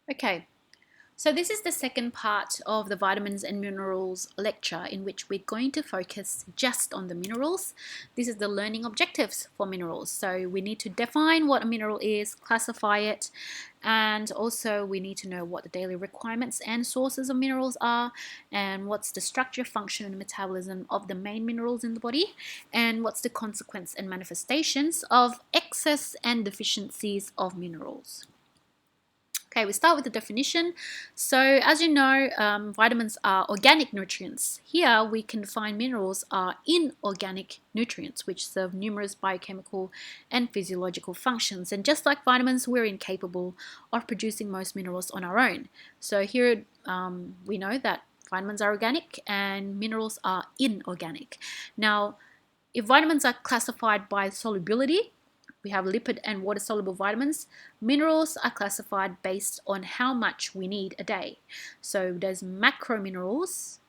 Okay, so this is the second part of the vitamins and minerals lecture in which we're going to focus just on the minerals. This is the learning objectives for minerals. So we need to define what a mineral is, classify it, and also we need to know what the daily requirements and sources of minerals are, and what's the structure, function, and metabolism of the main minerals in the body, and what's the consequence and manifestations of excess and deficiencies of minerals. Okay, we start with the definition. So, as you know, vitamins are organic nutrients. Here, we can find minerals are inorganic nutrients, which serve numerous biochemical and physiological functions. And just like vitamins, we're incapable of producing most minerals on our own. So, here we know that vitamins are organic and minerals are inorganic. Now, if vitamins are classified by solubility, we have lipid and water soluble vitamins. Minerals are classified based on how much we need a day. So there's macro minerals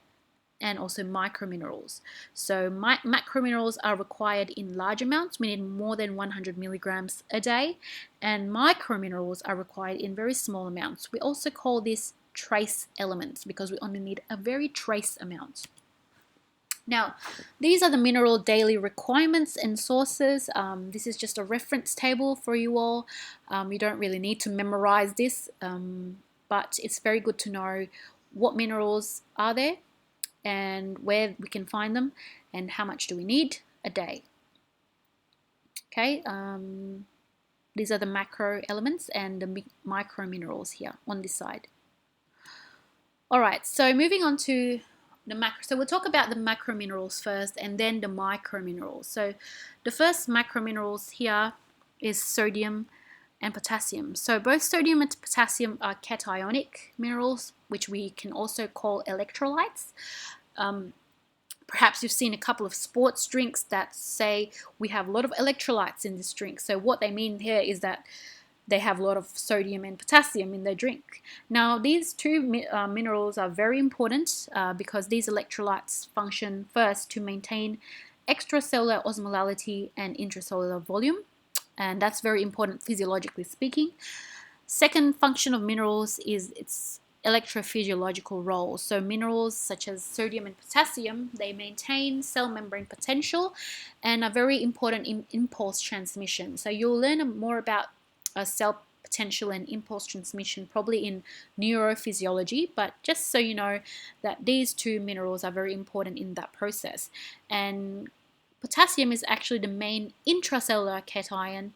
and also micro minerals. So macro minerals are required in large amounts. We need more than 100 milligrams a day, and micro minerals are required in very small amounts. We also call this trace elements because we only need a very trace amount. Now, these are the mineral daily requirements and sources. This is just a reference table for you all. You don't really need to memorize this, but it's very good to know what minerals are there and where we can find them and how much do we need a day. Okay, these are the macro elements and the micro minerals here on this side. All right, so moving on to the macro. So we'll talk about the macro minerals first and then the micro minerals. So the first macro minerals here is sodium and potassium. So both sodium and potassium are cationic minerals, which we can also call electrolytes. Perhaps you've seen a couple of sports drinks that say we have a lot of electrolytes in this drink. So what they mean here is that they have a lot of sodium and potassium in their drink. Now, these two minerals are very important because these electrolytes function first to maintain extracellular osmolality and intracellular volume, and that's very important physiologically speaking. Second function of minerals is its electrophysiological role. So minerals such as sodium and potassium, they maintain cell membrane potential and are very important in impulse transmission. So you'll learn more about cell potential and impulse transmission probably in neurophysiology, but just so you know that these two minerals are very important in that process. And potassium is actually the main intracellular cation,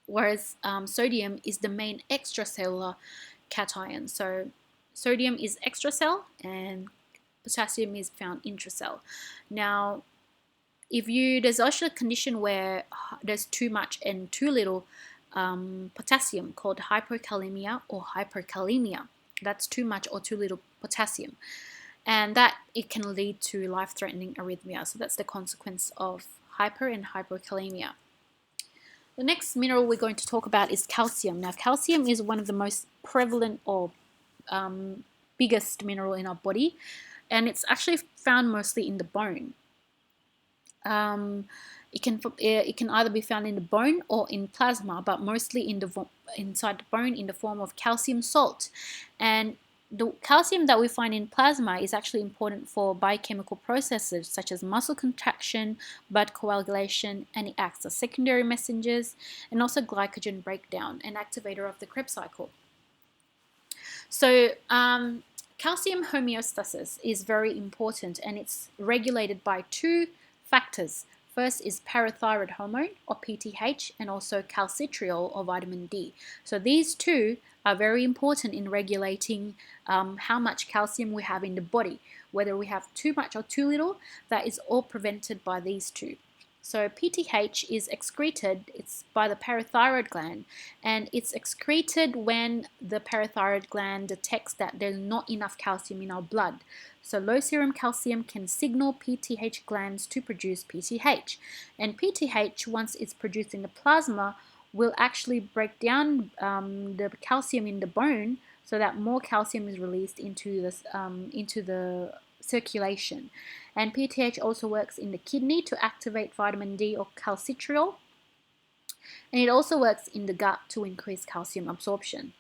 whereas sodium is the main extracellular cation. So sodium is extracell and potassium is found intracell. Now, there's also a condition where there's too much and too little potassium called hypokalemia or hyperkalemia. That's too much or too little potassium, and that it can lead to life-threatening arrhythmia. So that's the consequence of hyper and hypokalemia. The next mineral we're going to talk about is calcium. Now, calcium is one of the most prevalent or biggest mineral in our body, and it's actually found mostly in the bone. It can either be found in the bone or in plasma, but mostly inside the bone in the form of calcium salt. And the calcium that we find in plasma is actually important for biochemical processes such as muscle contraction, blood coagulation, and it acts as secondary messengers and also glycogen breakdown, an activator of the Krebs cycle. So calcium homeostasis is very important, and it's regulated by two factors. First is parathyroid hormone or PTH, and also calcitriol or vitamin D. So these two are very important in regulating how much calcium we have in the body. Whether we have too much or too little, that is all prevented by these two. So PTH is excreted, it's by the parathyroid gland, and it's excreted when the parathyroid gland detects that there's not enough calcium in our blood. So low serum calcium can signal PTH glands to produce PTH. And PTH, once it's produced in the plasma, will actually break down the calcium in the bone so that more calcium is released into the circulation. And PTH also works in the kidney to activate vitamin D or calcitriol. And it also works in the gut to increase calcium absorption.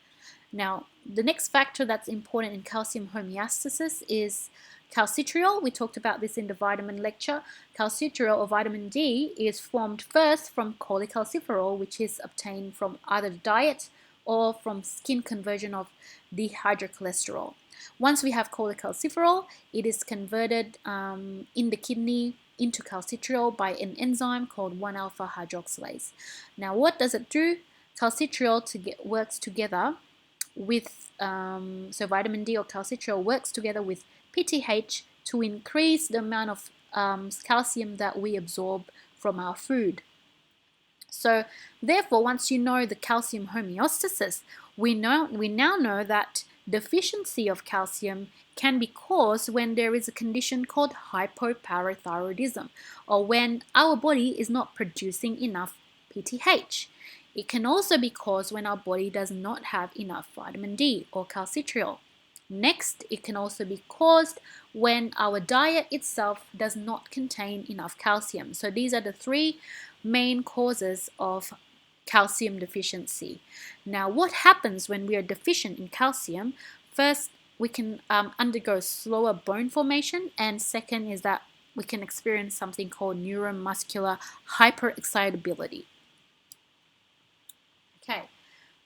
Now, the next factor that's important in calcium homeostasis is calcitriol. We talked about this in the vitamin lecture. Calcitriol, or vitamin D, is formed first from cholecalciferol, which is obtained from either diet or from skin conversion of dehydrocholesterol. Once we have cholecalciferol, it is converted in the kidney into calcitriol by an enzyme called 1-alpha hydroxylase. Now, what does it do? Calcitriol works together with, so vitamin D or calcitriol works together with PTH to increase the amount of calcium that we absorb from our food. So therefore, once you know the calcium homeostasis, we now know that deficiency of calcium can be caused when there is a condition called hypoparathyroidism, or when our body is not producing enough PTH. It can also be caused when our body does not have enough vitamin D or calcitriol. Next, it can also be caused when our diet itself does not contain enough calcium. So these are the three main causes of calcium deficiency. Now, what happens when we are deficient in calcium? First, we can undergo slower bone formation, and second is that we can experience something called neuromuscular hyperexcitability. Okay,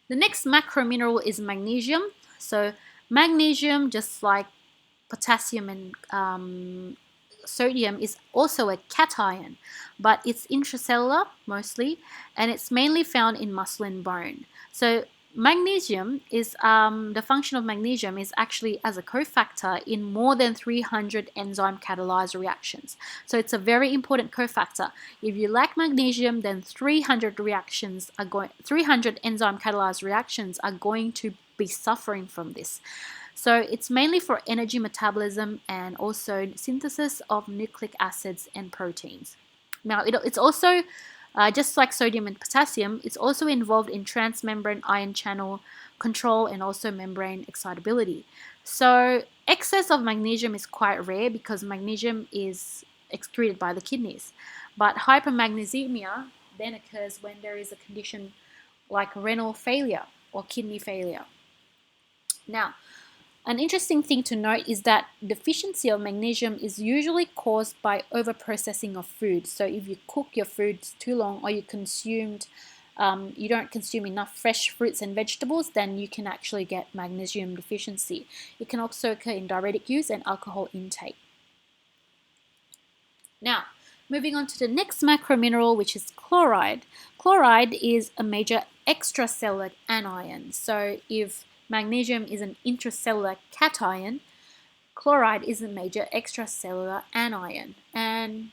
the next macro mineral is magnesium. So magnesium, just like potassium and sodium, is also a cation, but it's intracellular mostly, and it's mainly found in muscle and bone. So magnesium is, the function of magnesium is actually as a cofactor in more than 300 enzyme catalyzed reactions. So it's a very important cofactor. If you lack magnesium, then 300 enzyme catalyzed reactions are going to be suffering from this. So it's mainly for energy metabolism and also synthesis of nucleic acids and proteins. Now, it's also, just like sodium and potassium, it's also involved in transmembrane ion channel control and also membrane excitability. So excess of magnesium is quite rare because magnesium is excreted by the kidneys. But hypermagnesemia then occurs when there is a condition like renal failure or kidney failure. Now, an interesting thing to note is that deficiency of magnesium is usually caused by overprocessing of food. So if you cook your foods too long, or you don't consume enough fresh fruits and vegetables, then you can actually get magnesium deficiency. It can also occur in diuretic use and alcohol intake. Now, moving on to the next macro mineral, which is chloride. Chloride is a major extracellular anion. So if magnesium is an intracellular cation, chloride is a major extracellular anion. And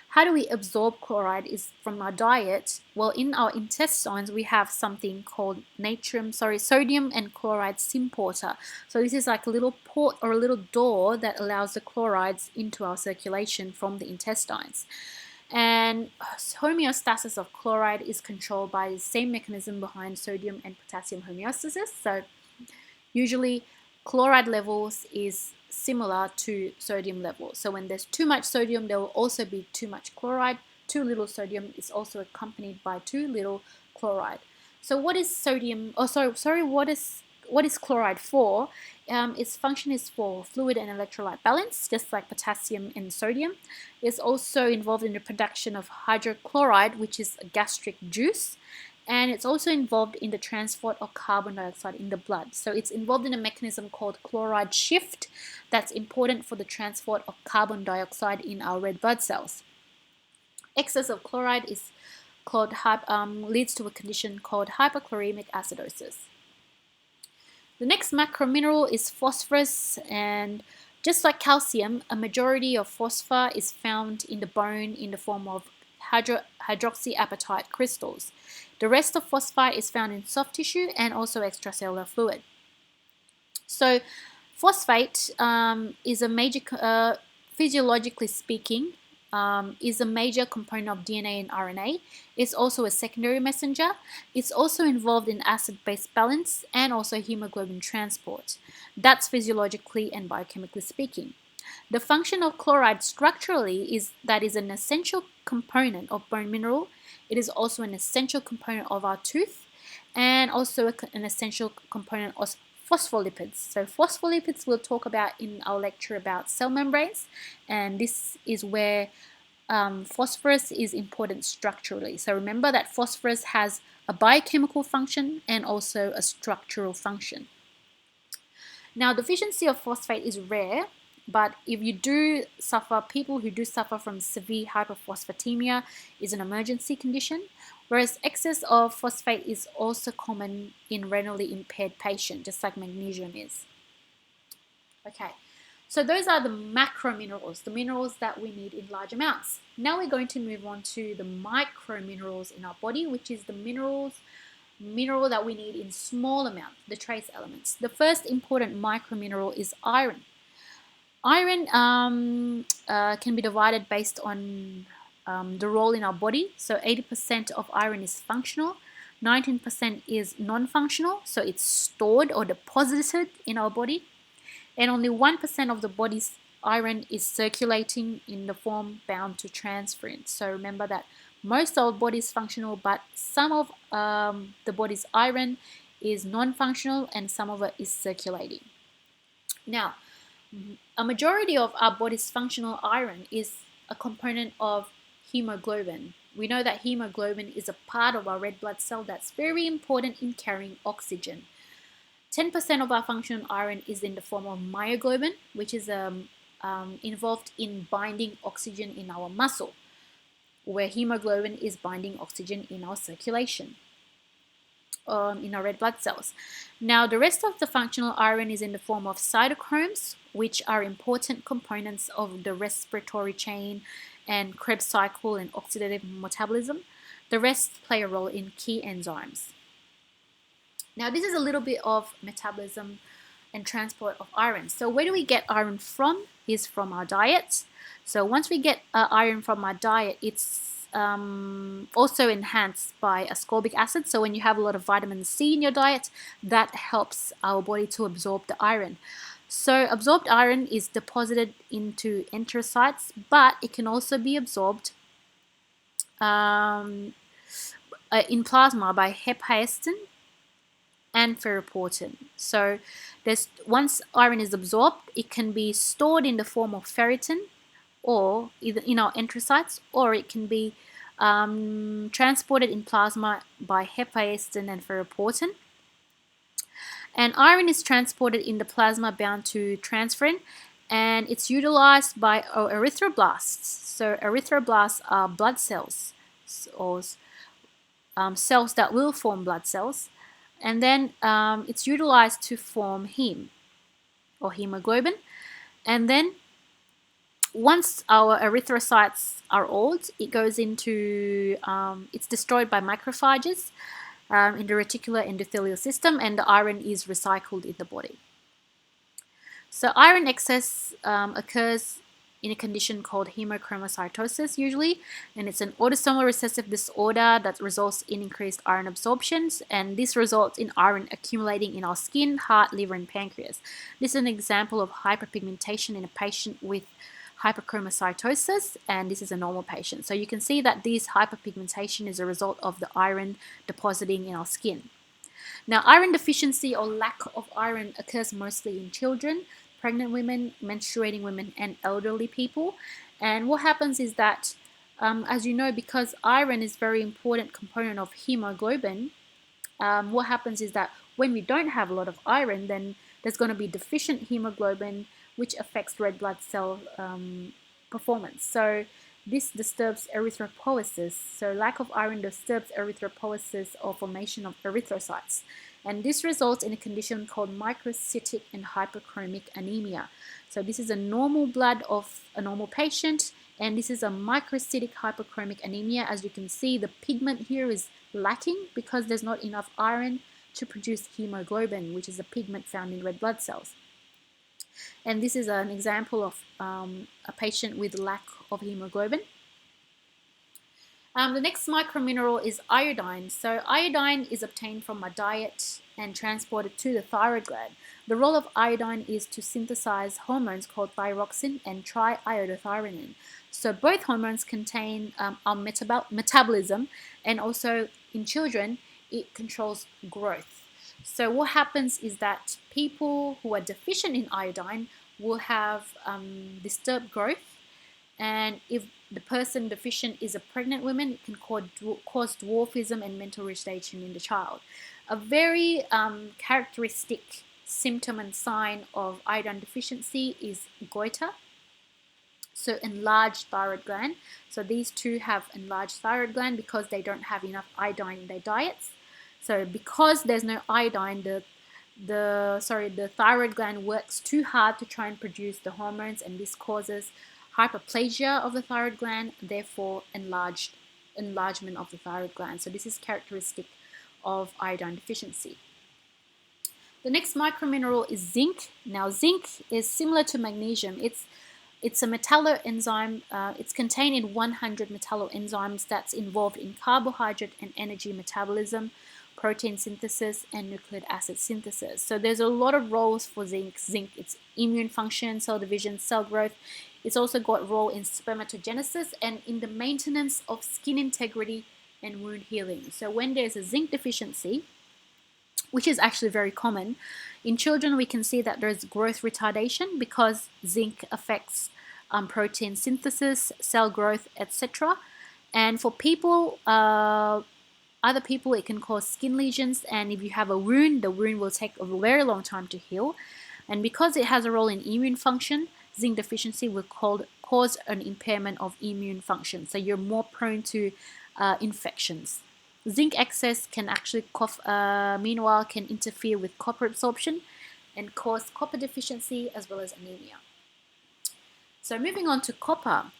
how do we absorb chloride is from our diet. Well, in our intestines, we have something called sodium and chloride symporter. So this is like a little port or a little door that allows the chlorides into our circulation from the intestines. And homeostasis of chloride is controlled by the same mechanism behind sodium and potassium homeostasis. So usually chloride levels is similar to sodium levels. So when there's too much sodium, there will also be too much chloride. Too little sodium is also accompanied by too little chloride. So what is sodium? What is chloride for? Its function is for fluid and electrolyte balance, just like potassium and sodium. It's also involved in the production of hydrochloride, which is a gastric juice, and it's also involved in the transport of carbon dioxide in the blood. So it's involved in a mechanism called chloride shift that's important for the transport of carbon dioxide in our red blood cells. Excess of chloride is leads to a condition called hypochloremic acidosis. The next macro mineral is phosphorus, and just like calcium, a majority of phosphor is found in the bone in the form of hydroxyapatite crystals. The rest of phosphor is found in soft tissue and also extracellular fluid. So phosphate is a major, physiologically speaking, is a major component of DNA and RNA. It's also a secondary messenger. It's also involved in acid-base balance and also hemoglobin transport. That's physiologically and biochemically speaking. The function of chloride structurally is that is an essential component of bone mineral. It is also an essential component of our tooth, and also an essential component of phospholipids. So phospholipids we'll talk about in our lecture about cell membranes, and this is where phosphorus is important structurally. So remember that phosphorus has a biochemical function and also a structural function. Now, deficiency of phosphate is rare, but if you do suffer, people who do suffer from severe hyperphosphatemia is an emergency condition, whereas excess of phosphate is also common in renally impaired patients, just like magnesium is. Okay, so those are the macro minerals, the minerals that we need in large amounts. Now we're going to move on to the micro minerals in our body, which is the mineral that we need in small amounts, the trace elements. The first important micro mineral is iron. Iron can be divided based on the role in our body. So 80% of iron is functional, 19% is non-functional, so it's stored or deposited in our body, and only 1% of the body's iron is circulating in the form bound to transferrin. So remember that most of our body is functional, but some of the body's iron is non-functional and some of it is circulating. Now, a majority of our body's functional iron is a component of hemoglobin. We know that hemoglobin is a part of our red blood cell that's very important in carrying oxygen. 10% of our functional iron is in the form of myoglobin, which is involved in binding oxygen in our muscle, where hemoglobin is binding oxygen in our circulation, in our red blood cells. Now, the rest of the functional iron is in the form of cytochromes, which are important components of the respiratory chain and Krebs cycle and oxidative metabolism. The rest play a role in key enzymes. Now, this is a little bit of metabolism and transport of iron. So where do we get iron from? Is from our diet. So once we get iron from our diet, it's also enhanced by ascorbic acid. So when you have a lot of vitamin C in your diet, that helps our body to absorb the iron. So absorbed iron is deposited into enterocytes, but it can also be absorbed in plasma by hephaestin and ferroportin. So once iron is absorbed, it can be stored in the form of ferritin, or either in our enterocytes, or it can be transported in plasma by hephaestin and ferroportin. And iron is transported in the plasma bound to transferrin, and it's utilized by our erythroblasts. So erythroblasts are blood cells, or cells that will form blood cells. And then it's utilized to form heme, or hemoglobin. And then once our erythrocytes are old, it goes into, it's destroyed by macrophages in the reticular endothelial system, and the iron is recycled in the body. So iron excess occurs in a condition called hemochromatosis usually, and it's an autosomal recessive disorder that results in increased iron absorptions, and this results in iron accumulating in our skin, heart, liver, and pancreas. This is an example of hyperpigmentation in a patient with hyperchromatosis, and this is a normal patient. So you can see that this hyperpigmentation is a result of the iron depositing in our skin. Now, iron deficiency or lack of iron occurs mostly in children, pregnant women, menstruating women, and elderly people. And what happens is that, as you know, because iron is a very important component of hemoglobin, what happens is that when we don't have a lot of iron, then there's going to be deficient hemoglobin, which affects red blood cell performance. So this disturbs erythropoiesis. So lack of iron disturbs erythropoiesis or formation of erythrocytes. And this results in a condition called microcytic and hyperchromic anemia. So this is a normal blood of a normal patient, and this is a microcytic hyperchromic anemia. As you can see, the pigment here is lacking because there's not enough iron to produce hemoglobin, which is a pigment found in red blood cells. And this is an example of a patient with lack of hemoglobin. The next micromineral is iodine. So iodine is obtained from our diet and transported to the thyroid gland. The role of iodine is to synthesize hormones called thyroxine and triiodothyronine. So both hormones contain our metabolism, and also in children, it controls growth. So what happens is that people who are deficient in iodine will have disturbed growth, and if the person deficient is a pregnant woman, it can cause dwarfism and mental retardation in the child. A very characteristic symptom and sign of iodine deficiency is goiter, so enlarged thyroid gland. So these two have enlarged thyroid gland because they don't have enough iodine in their diets. So because there's no iodine, the thyroid gland works too hard to try and produce the hormones, and this causes hyperplasia of the thyroid gland, therefore enlargement of the thyroid gland. So this is characteristic of iodine deficiency. The next micromineral is zinc. Now zinc is similar to magnesium. It's a metalloenzyme. It's contained in 100 metalloenzymes that's involved in carbohydrate and energy metabolism, protein synthesis, and nucleic acid synthesis. So there's a lot of roles for zinc. It's immune function, cell division, cell growth. It's also got a role in spermatogenesis and in the maintenance of skin integrity and wound healing. So when there's a zinc deficiency, which is actually very common, in children we can see that there's growth retardation because zinc affects protein synthesis, cell growth, etc. And for people, other people, it can cause skin lesions, and if you have a wound, the wound will take a very long time to heal. And because it has a role in immune function, zinc deficiency will cause an impairment of immune function. So you're more prone to infections. Zinc excess can actually, meanwhile, can interfere with copper absorption and cause copper deficiency as well as anemia. So moving on to copper.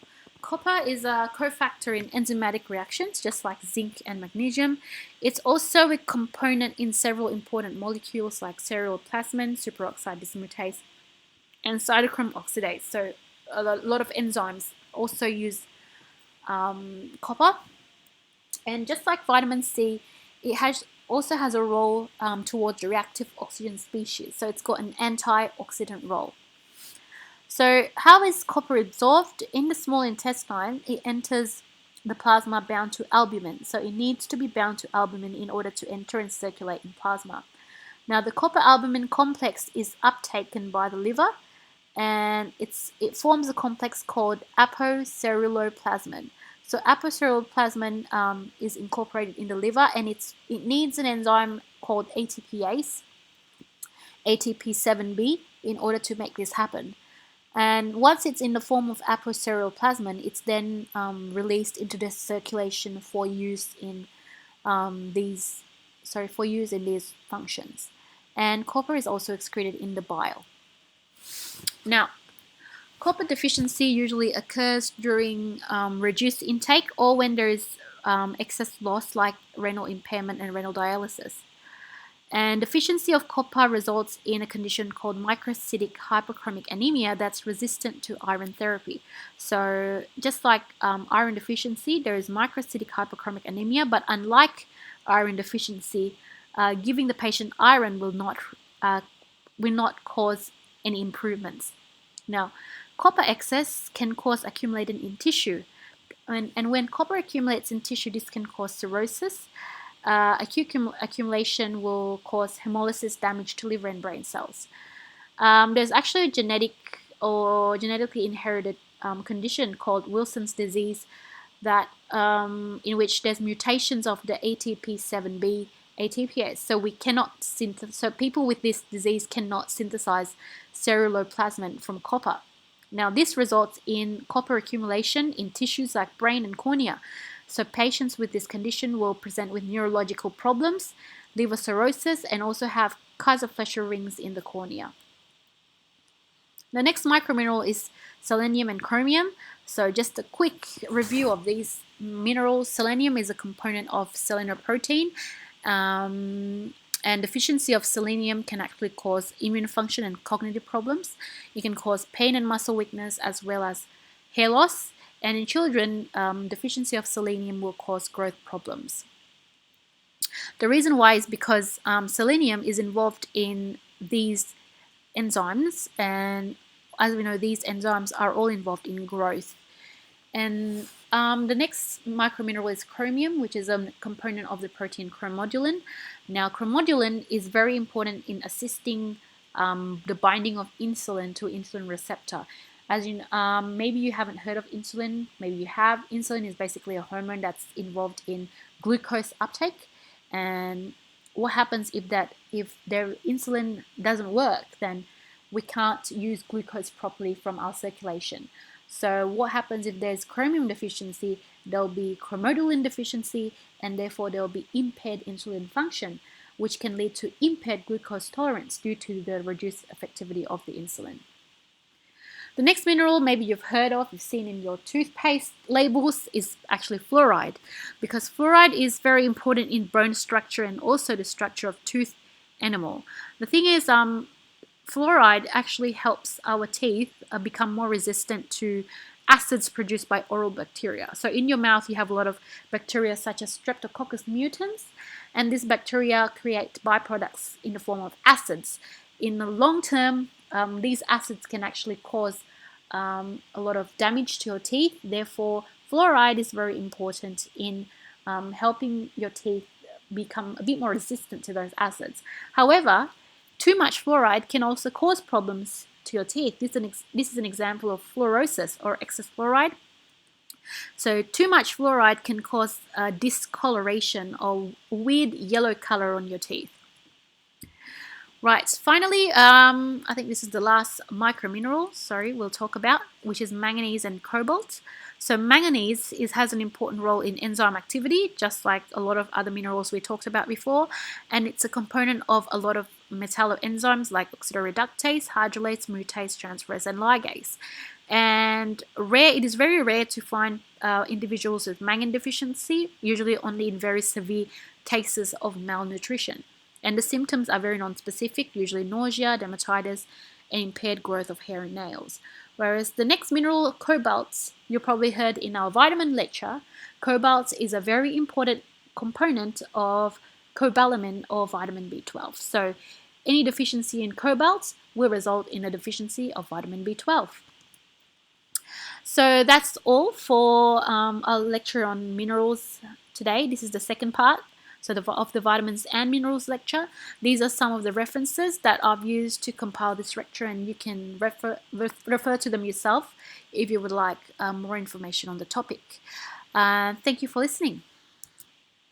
Copper is a cofactor in enzymatic reactions, just like zinc and magnesium. It's also a component in several important molecules like ceruloplasmin, superoxide dismutase, and cytochrome oxidase. So a lot of enzymes also use copper. And just like vitamin C, it also has a role towards reactive oxygen species. So it's got an antioxidant role. So how is copper absorbed? In the small intestine, it enters the plasma bound to albumin. So it needs to be bound to albumin in order to enter and circulate in plasma. Now the copper albumin complex is uptaken by the liver, and it forms a complex called apoceruloplasmin. So apoceruloplasmin is incorporated in the liver, and it needs an enzyme called ATPase, ATP7B, in order to make this happen. And once it's in the form of apoceruloplasmin, it's then released into the circulation for use in these functions. And copper is also excreted in the bile. Now, copper deficiency usually occurs during reduced intake or when there is excess loss like renal impairment and renal dialysis. And deficiency of copper results in a condition called microcytic hypochromic anemia that's resistant to iron therapy. So just like iron deficiency, there is microcytic hypochromic anemia, but unlike iron deficiency, giving the patient iron will not cause any improvements. Now, copper excess can cause accumulating in tissue, and when copper accumulates in tissue, this can cause cirrhosis. Acute accumulation will cause hemolysis, damage to liver and brain cells. There's actually a genetic or genetically inherited condition called Wilson's disease that in which there's mutations of the ATP7B ATPase. So people with this disease cannot synthesize ceruloplasmin from copper. Now this results in copper accumulation in tissues like brain and cornea. So patients with this condition will present with neurological problems, liver cirrhosis, and also have Kaiser-Fleischer rings in the cornea. The next micromineral is selenium and chromium. So just a quick review of these minerals. Selenium is a component of selenoprotein, and deficiency of selenium can actually cause immune function and cognitive problems. It can cause pain and muscle weakness as well as hair loss. And in children, deficiency of selenium will cause growth problems. The reason why is because selenium is involved in these enzymes, and as we know, these enzymes are all involved in growth. And The next micromineral is chromium, which is a component of the protein chromodulin. Now, chromodulin is very important in assisting the binding of insulin to insulin receptor. As you maybe you haven't heard of insulin, maybe you have. Insulin is basically a hormone that's involved in glucose uptake, and what happens if their insulin doesn't work, then we can't use glucose properly from our circulation. So what happens if there's chromium deficiency? There'll be chromodulin deficiency, and therefore there'll be impaired insulin function, which can lead to impaired glucose tolerance due to the reduced effectivity of the insulin. The next mineral maybe you've heard of, you've seen in your toothpaste labels, is actually fluoride, because fluoride is very important in bone structure and also the structure of tooth enamel. The thing is, fluoride actually helps our teeth become more resistant to acids produced by oral bacteria. So in your mouth you have a lot of bacteria such as Streptococcus mutans, and this bacteria create byproducts in the form of acids. In the long term, these acids can actually cause a lot of damage to your teeth. Therefore, fluoride is very important in helping your teeth become a bit more resistant to those acids. However, too much fluoride can also cause problems to your teeth. This is an example of fluorosis, or excess fluoride. So too much fluoride can cause discoloration or weird yellow color on your teeth. Right, finally, I think this is the last micromineral, we'll talk about, which is manganese and cobalt. So manganese has an important role in enzyme activity, just like a lot of other minerals we talked about before, and it's a component of a lot of metalloenzymes like oxidoreductase, hydrolase, mutase, transferase, and ligase. And it is very rare to find individuals with mangan deficiency, usually only in very severe cases of malnutrition. And the symptoms are very non-specific, usually nausea, dermatitis, and impaired growth of hair and nails. Whereas the next mineral, cobalt, you probably heard in our vitamin lecture. Cobalt is a very important component of cobalamin, or vitamin B12. So any deficiency in cobalt will result in a deficiency of vitamin B12. So that's all for our lecture on minerals today. This is the second part of the vitamins and minerals lecture. These are some of the references that I've used to compile this lecture, and you can refer to them yourself if you would like more information on the topic. Thank you for listening.